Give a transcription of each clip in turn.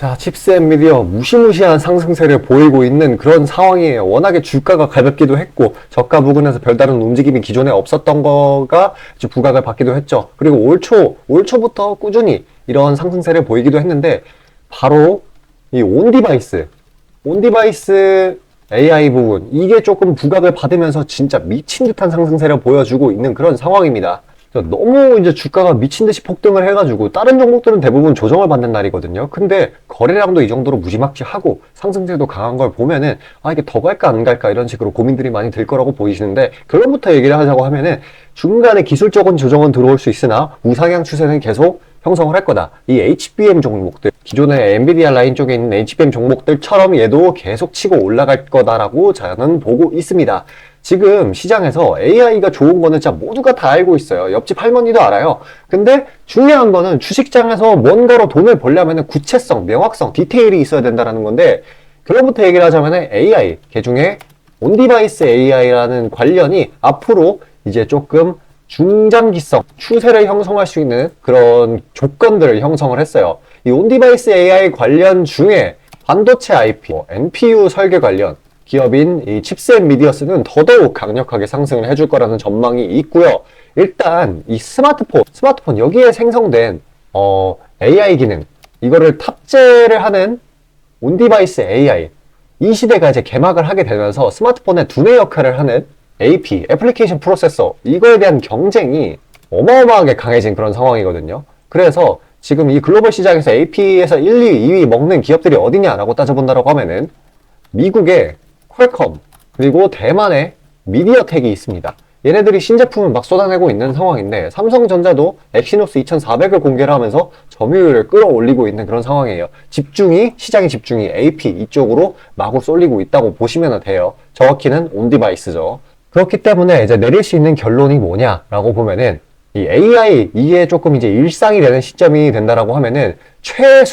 자, 칩스 엔비디어 무시무시한 상승세를 보이고 있는 그런 상황이에요. 워낙에 주가가 가볍기도 했고 저가 부근에서 별다른 움직임이 기존에 없었던 거가 이제 부각을 받기도 했죠. 그리고 올 초부터 꾸준히 이런 상승세를 보이기도 했는데 바로 이 온디바이스 AI 부분, 이게 조금 부각을 받으면서 진짜 미친 듯한 상승세를 보여주고 있는 그런 상황입니다. 너무 이제 주가가 미친 듯이 폭등을 해가지고 다른 종목들은 대부분 조정을 받는 날이거든요. 근데 거래량도 이 정도로 무지막지하고 상승세도 강한 걸 보면은 이게 더 갈까 안 갈까 이런 식으로 고민들이 많이 들 거라고 보이시는데, 결론부터 얘기를 하자고 하면은 중간에 기술적인 조정은 들어올 수 있으나 우상향 추세는 계속 형성을 할 거다. 이 HBM 종목들, 기존의 엔비디아 라인 쪽에 있는 HBM 종목들처럼 얘도 계속 치고 올라갈 거다라고 저는 보고 있습니다. 지금 시장에서 AI가 좋은 거는 진짜 모두가 다 알고 있어요. 옆집 할머니도 알아요. 근데 중요한 거는 주식장에서 뭔가로 돈을 벌려면 구체성, 명확성, 디테일이 있어야 된다는 건데, 결론부터 얘기를 하자면 AI, 그중에 온디바이스 AI라는 관련이 앞으로 이제 조금 중장기성 추세를 형성할 수 있는 그런 조건들을 형성을 했어요. 이 온디바이스 AI 관련 중에 반도체 IP, NPU 설계 관련 기업인 이 칩스 엔비디어스는 더더욱 강력하게 상승을 해줄 거라는 전망이 있고요. 일단 이 스마트폰 여기에 생성된 AI 기능, 이거를 탑재를 하는 온디바이스 AI, 이 시대가 이제 개막을 하게 되면서 스마트폰의 두뇌 역할을 하는 AP, 애플리케이션 프로세서, 이거에 대한 경쟁이 어마어마하게 강해진 그런 상황이거든요. 그래서 지금 이 글로벌 시장에서 AP에서 1, 2위 먹는 기업들이 어디냐라고 따져본다라고 하면은 미국의 퀄컴, 그리고 대만의 미디어텍이 있습니다. 얘네들이 신제품을 막 쏟아내고 있는 상황인데, 삼성전자도 엑시노스 2400을 공개를 하면서 점유율을 끌어올리고 있는 그런 상황이에요. 시장의 집중이 AP 이쪽으로 마구 쏠리고 있다고 보시면 돼요. 정확히는 온디바이스죠. 그렇기 때문에 이제 내릴 수 있는 결론이 뭐냐라고 보면은, 이 AI, 이게 조금 이제 일상이 되는 시점이 된다라고 하면은 최대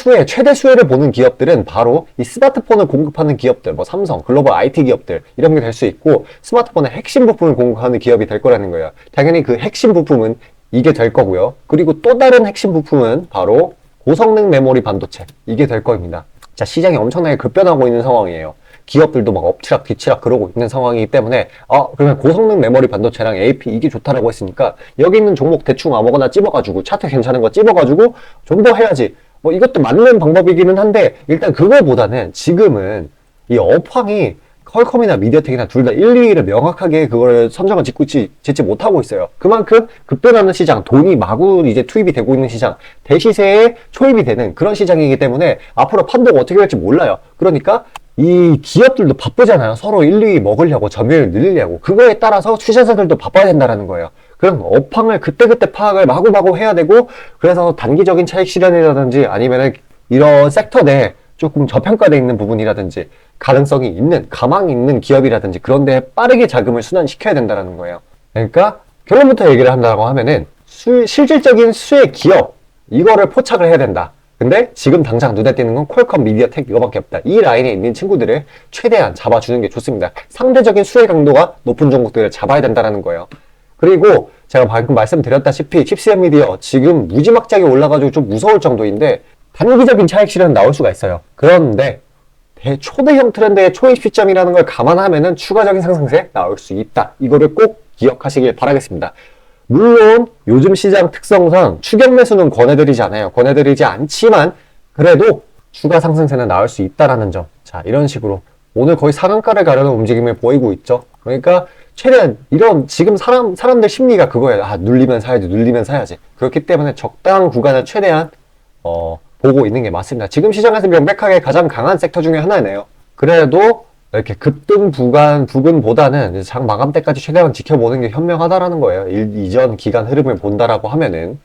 수혜를 보는 기업들은 바로 이 스마트폰을 공급하는 기업들, 뭐 삼성, 글로벌 IT 기업들, 이런 게 될 수 있고, 스마트폰의 핵심 부품을 공급하는 기업이 될 거라는 거예요. 당연히 그 핵심 부품은 이게 될 거고요. 그리고 또 다른 핵심 부품은 바로 고성능 메모리 반도체, 이게 될 겁니다. 자, 시장이 엄청나게 급변하고 있는 상황이에요. 기업들도 막 엎치락 뒤치락 그러고 있는 상황이기 때문에 그러면 고성능 메모리 반도체랑 AP 이게 좋다라고 했으니까 여기 있는 종목 대충 아무거나 찝어가지고 차트 괜찮은 거 찝어가지고 존버해야지, 뭐 이것도 맞는 방법이기는 한데, 일단 그거보다는 지금은 이 업황이 퀄컴이나 미디어텍이나 둘 다 1, 2위를 명확하게 그걸 선정을 짓지 못하고 있어요. 그만큼 급변하는 시장, 돈이 마구 이제 투입이 되고 있는 시장, 대시세에 초입이 되는 그런 시장이기 때문에 앞으로 판도가 어떻게 될지 몰라요. 그러니까 이 기업들도 바쁘잖아요. 서로 1, 2위 먹으려고, 점유율 늘리려고. 그거에 따라서 투자자들도 바빠야 된다는 거예요. 그럼 업황을 그때그때 파악을 마구마구 해야 되고, 그래서 단기적인 차익 실현이라든지 아니면은 이런 섹터 내에 조금 저평가되어 있는 부분이라든지 가능성이 있는, 가망이 있는 기업이라든지 그런 데에 빠르게 자금을 순환시켜야 된다는 거예요. 그러니까 결론부터 얘기를 한다고 하면은 실질적인 수혜 기업, 이거를 포착을 해야 된다. 근데 지금 당장 눈에 띄는 건 퀄컴, 미디어텍 이거밖에 없다. 이 라인에 있는 친구들을 최대한 잡아주는 게 좋습니다. 상대적인 수혜 강도가 높은 종목들을 잡아야 된다는 거예요. 그리고 제가 방금 말씀드렸다시피 칩스 엔비디어 지금 무지막지하게 올라가지고 좀 무서울 정도인데 단기적인 차익 실현은 나올 수가 있어요. 그런데 초대형 트렌드의 초입 시점이라는 걸 감안하면은 추가적인 상승세 나올 수 있다. 이거를 꼭 기억하시길 바라겠습니다. 물론 요즘 시장 특성상 추격 매수는 권해드리지 않지만 그래도 추가 상승세는 나올 수 있다라는 점. 자, 이런 식으로 오늘 거의 상한가를 가려는 움직임을 보이고 있죠. 그러니까 최대한 이런 지금 사람들 심리가 그거예요. 눌리면 사야지. 그렇기 때문에 적당한 구간을 최대한 보고 있는 게 맞습니다. 지금 시장에서 명백하게 가장 강한 섹터 중에 하나네요. 그래도 이렇게 급등 부근보다는 장 마감 때까지 최대한 지켜보는 게 현명하다라는 거예요. 이전 기간 흐름을 본다라고 하면은.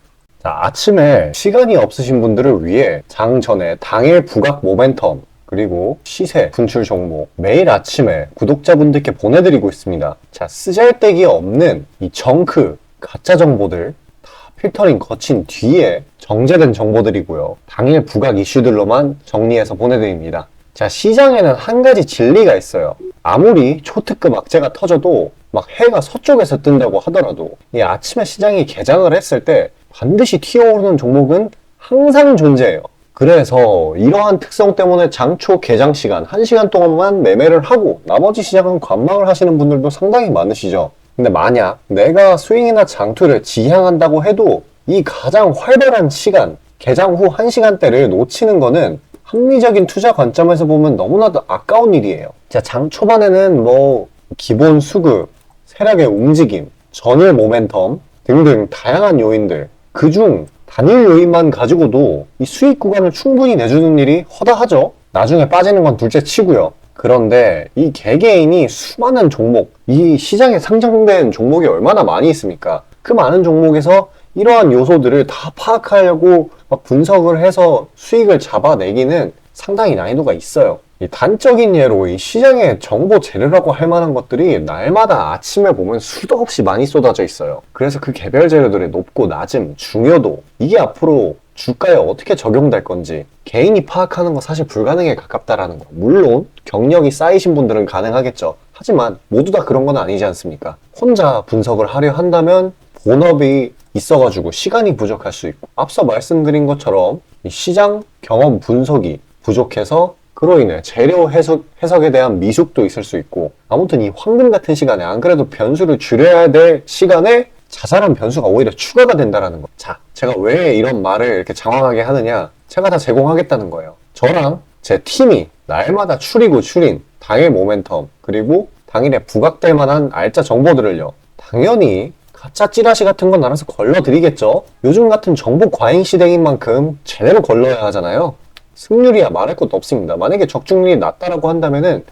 자, 아침에 시간이 없으신 분들을 위해 장 전에 당일 부각 모멘텀, 그리고 시세 분출 종목 매일 아침에 구독자분들께 보내드리고 있습니다. 자, 쓰잘데기 없는 이 정크 가짜 정보들 다 필터링 거친 뒤에 정제된 정보들이고요. 당일 부각 이슈들로만 정리해서 보내드립니다. 자, 시장에는 한 가지 진리가 있어요. 아무리 초특급 악재가 터져도 막 해가 서쪽에서 뜬다고 하더라도 이 아침에 시장이 개장을 했을 때 반드시 튀어오르는 종목은 항상 존재해요. 그래서 이러한 특성 때문에 장초 개장 시간 1시간 동안만 매매를 하고 나머지 시장은 관망을 하시는 분들도 상당히 많으시죠. 근데 만약 내가 스윙이나 장투를 지향한다고 해도 이 가장 활발한 시간, 개장 후 1시간대를 놓치는 거는 합리적인 투자 관점에서 보면 너무나도 아까운 일이에요. 자, 장 초반에는 뭐 기본 수급, 세력의 움직임, 전일 모멘텀 등등 다양한 요인들, 그중 단일 요인만 가지고도 이 수익 구간을 충분히 내주는 일이 허다하죠. 나중에 빠지는 건 둘째 치고요. 그런데 이 개개인이 수많은 종목, 이 시장에 상장된 종목이 얼마나 많이 있습니까? 그 많은 종목에서 이러한 요소들을 다 파악하려고 막 분석을 해서 수익을 잡아내기는 상당히 난이도가 있어요. 이 단적인 예로 이 시장의 정보 재료라고 할 만한 것들이 날마다 아침에 보면 수도 없이 많이 쏟아져 있어요. 그래서 그 개별 재료들의 높고 낮음, 중요도, 이게 앞으로 주가에 어떻게 적용될 건지 개인이 파악하는 거 사실 불가능에 가깝다라는 거. 물론 경력이 쌓이신 분들은 가능하겠죠. 하지만 모두 다 그런 건 아니지 않습니까? 혼자 분석을 하려 한다면 본업이 있어가지고 시간이 부족할 수 있고, 앞서 말씀드린 것처럼 이 시장 경험 분석이 부족해서 그로 인해 재료 해석에 대한 미숙도 있을 수 있고, 아무튼 이 황금 같은 시간에 안 그래도 변수를 줄여야 될 시간에 자잘한 변수가 오히려 추가가 된다는 거. 자, 제가 왜 이런 말을 이렇게 장황하게 하느냐? 제가 다 제공하겠다는 거예요. 저랑 제 팀이 날마다 추리고 추린 당일 모멘텀, 그리고 당일에 부각될 만한 알짜 정보들을요, 당연히 가짜 찌라시 같은 건 알아서 걸러드리겠죠. 요즘 같은 정보 과잉 시대인 만큼 제대로 걸러야 하잖아요. 승률이야 말할 것도 없습니다. 만약에 적중률이 낮다라고 한다면은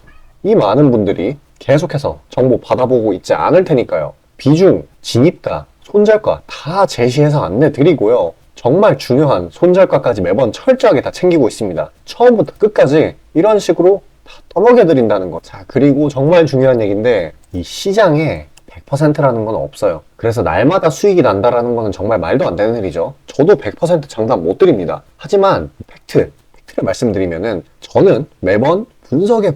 이 많은 분들이 계속해서 정보 받아보고 있지 않을 테니까요. 비중, 진입가, 손절가 다 제시해서 안내드리고요. 정말 중요한 손절가까지 매번 철저하게 다 챙기고 있습니다. 처음부터 끝까지 이런 식으로 다 떠먹여드린다는 거. 자, 그리고 정말 중요한 얘기인데, 이 시장에 100%라는 건 없어요. 그래서 날마다 수익이 난다라는 거는 정말 말도 안 되는 일이죠. 저도 100% 장담 못 드립니다. 하지만 팩트를 말씀드리면은, 저는 매번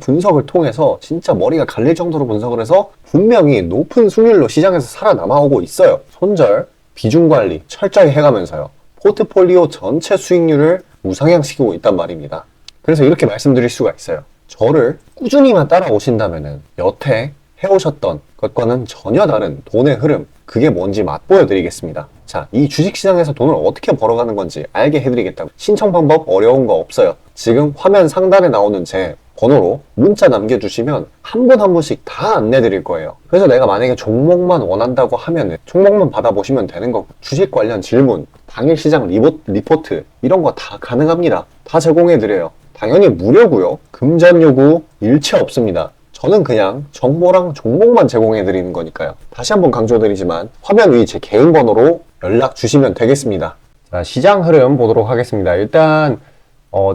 분석을 통해서 진짜 머리가 갈릴 정도로 분석을 해서 분명히 높은 수익률로 시장에서 살아남아오고 있어요. 손절, 비중 관리 철저히 해가면서요. 포트폴리오 전체 수익률을 우상향시키고 있단 말입니다. 그래서 이렇게 말씀드릴 수가 있어요. 저를 꾸준히만 따라오신다면은 여태 해오셨던 것과는 전혀 다른 돈의 흐름, 그게 뭔지 맛보여 드리겠습니다. 자, 이 주식시장에서 돈을 어떻게 벌어가는 건지 알게 해드리겠다고. 신청 방법 어려운 거 없어요. 지금 화면 상단에 나오는 제 번호로 문자 남겨주시면 한 분 한 분씩 다 안내드릴 거예요. 그래서 내가 만약에 종목만 원한다고 하면은 종목만 받아보시면 되는 거고, 주식 관련 질문, 당일 시장 리포트 이런 거 다 가능합니다. 다 제공해드려요. 당연히 무료고요. 금전 요구 일체 없습니다. 저는 그냥 정보랑 종목만 제공해드리는 거니까요. 다시 한번 강조드리지만 화면 위 제 개인 번호로 연락 주시면 되겠습니다. 자, 시장 흐름 보도록 하겠습니다. 일단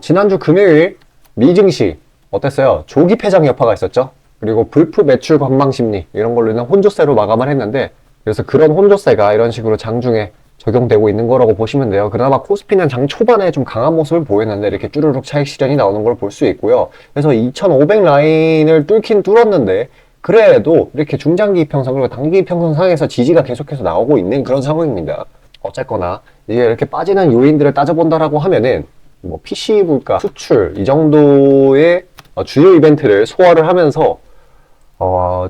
지난주 금요일 미증시 어땠어요? 조기 폐장 여파가 있었죠. 그리고 불프 매출 관망 심리 이런 걸로 인한 혼조세로 마감을 했는데, 그래서 그런 혼조세가 이런 식으로 장중에 적용되고 있는 거라고 보시면 돼요. 그나마 코스피는 장 초반에 좀 강한 모습을 보였는데 이렇게 쭈르륵 차익 실현이 나오는 걸 볼 수 있고요. 그래서 2500 라인을 뚫긴 뚫었는데, 그래도 이렇게 중장기 이평선 그리고 단기 이평선 상에서 지지가 계속해서 나오고 있는 그런 상황입니다. 어쨌거나 이제 이렇게 빠지는 요인들을 따져본다라고 하면은 뭐 PC 물가, 수출 이 정도의 주요 이벤트를 소화를 하면서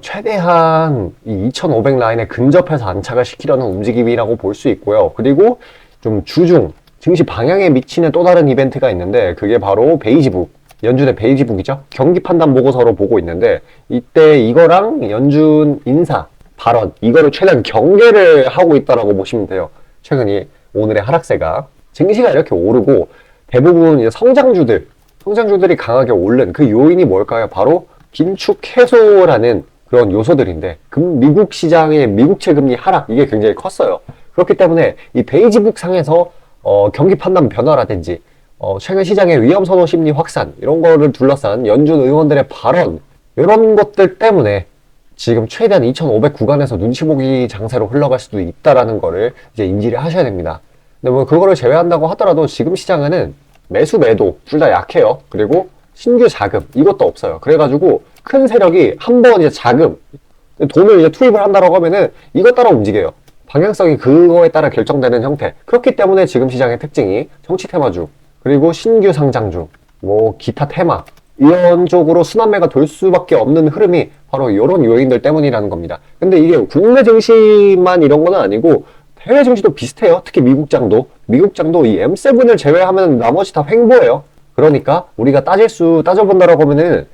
최대한 이 2500 라인에 근접해서 안착을 시키려는 움직임이라고 볼 수 있고요. 그리고 좀 주중 증시 방향에 미치는 또 다른 이벤트가 있는데, 그게 바로 베이지북, 연준의 베이지북이죠. 경기 판단 보고서로 보고 있는데, 이때 이거랑 연준 인사 발언 이거를 최대한 경계를 하고 있다라고 보시면 돼요. 최근에 오늘의 하락세가, 증시가 이렇게 오르고 대부분 이제 성장주들이 강하게 오른 그 요인이 뭘까요? 바로 긴축 해소라는 그런 요소들인데, 미국 시장의 미국채 금리 하락, 이게 굉장히 컸어요. 그렇기 때문에 이 베이지북 상에서 경기 판단 변화라든지 최근 시장의 위험 선호 심리 확산 이런 거를 둘러싼 연준 의원들의 발언, 이런 것들 때문에 지금 최대한 2500 구간에서 눈치 보기 장세로 흘러갈 수도 있다라는 거를 이제 인지를 하셔야 됩니다. 근데 뭐 그거를 제외한다고 하더라도 지금 시장에는 매수 매도 둘 다 약해요. 그리고 신규 자금 이것도 없어요. 그래가지고 큰 세력이 한번 이제 자금 돈을 이제 투입을 한다라고 하면은 이것 따라 움직여요. 방향성이 그거에 따라 결정되는 형태. 그렇기 때문에 지금 시장의 특징이 정치 테마주, 그리고 신규 상장주, 뭐 기타 테마 이런 쪽으로 순환매가 돌 수밖에 없는 흐름이 바로 이런 요인들 때문이라는 겁니다. 근데 이게 국내 증시만 이런 건 아니고 해외 증시도 비슷해요. 특히 미국장도 이 M7을 제외하면 나머지 다 횡보예요. 그러니까 우리가 따져본다라고 하면은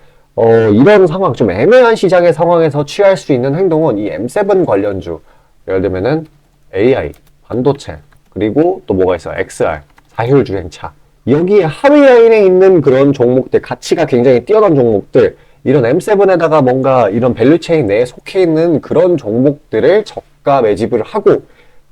이런 상황, 좀 애매한 시장의 상황에서 취할 수 있는 행동은 이 M7 관련주, 예를 들면은 AI, 반도체, 그리고 또 뭐가 있어? XR, 자율주행차. 여기에 하위 라인에 있는 그런 종목들, 가치가 굉장히 뛰어난 종목들, 이런 M7에다가 뭔가 이런 밸류체인 내에 속해 있는 그런 종목들을 저가 매집을 하고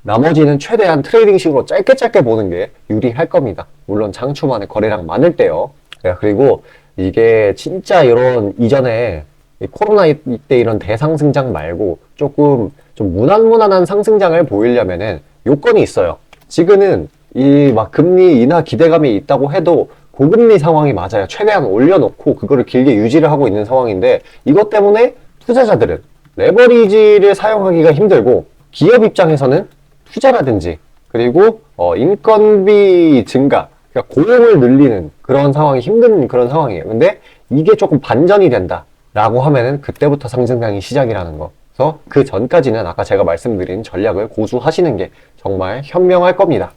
나머지는 최대한 트레이딩식으로 짧게 보는 게 유리할 겁니다. 물론 장초반에 거래량 많을 때요. 그리고 이게 진짜 이런 이전에 코로나 때 이런 대상승장 말고 조금 좀 무난무난한 상승장을 보이려면은 요건이 있어요. 지금은 이 막 금리 인하 기대감이 있다고 해도 고금리 상황이 맞아요. 최대한 올려놓고 그거를 길게 유지를 하고 있는 상황인데 이것 때문에 투자자들은 레버리지를 사용하기가 힘들고 기업 입장에서는 투자라든지 그리고 인건비 증가, 그러니까 고용을 늘리는 그런 상황이 힘든 그런 상황이에요. 근데 이게 조금 반전이 된다라고 하면은 그때부터 상승장이 시작이라는 거. 그래서 그 전까지는 아까 제가 말씀드린 전략을 고수하시는 게 정말 현명할 겁니다.